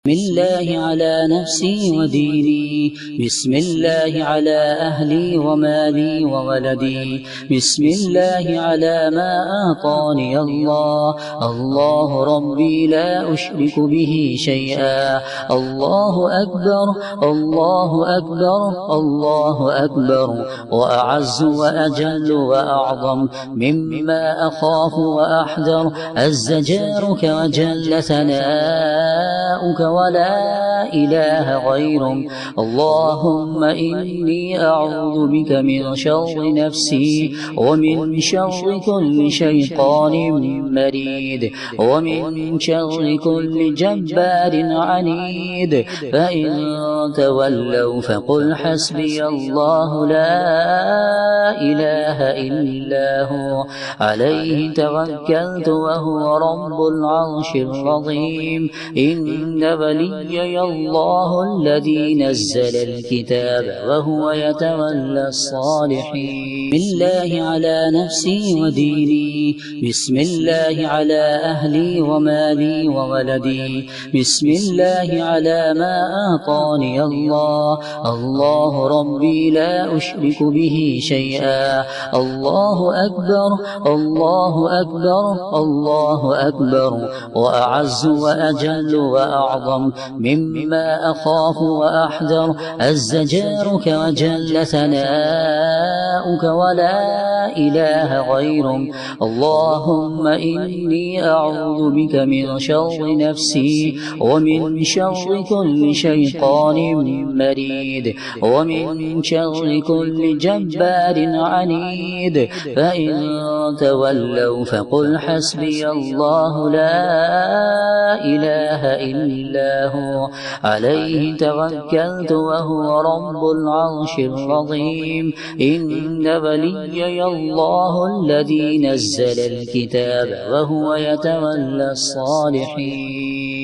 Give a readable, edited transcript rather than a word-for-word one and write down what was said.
بسم الله على نفسي وديني، بسم الله على أهلي ومالي وولدي، بسم الله على ما أعطاني الله. الله ربي لا أشرك به شيئا. الله أكبر، الله أكبر، الله أكبر، وأعز وأجل وأعظم مما أخاف وأحذر. عز جارك وجل ثناؤك ولا إله غيرك. اللهم إني أعوذ بك من شر نفسي، ومن شر كل شيطان مريد، ومن شر كل جبار عنيد. فإن تولوا فقل حسبي الله لا إله إلا هو، عليه توكلت وهو رب العرش العظيم. إن وليي الله الذي نزل الكتاب وهو يتولى الصالحين. بسم الله على نفسي وديني، بسم الله على أهلي ومالي وولدي، بسم الله على ما أعطاني الله. الله ربي لا أشرك به شيئا. الله أكبر، الله أكبر، الله أكبر، وأعز وأجل وأعظم مما أخاف وأحذر. عز جارك وجل ثناؤك ولا إله غيرك. اللهم إني أعوذ بك من شر نفسي، ومن شر كل شيطان مريد، ومن شر كل جبار عنيد. فإن تولوا فقل حسبي الله لا إله إلا هو، عليه توكلت وهو رب العرش العظيم. إن وليي الله الذي نزل الكتاب وهو يتولى الصالحين.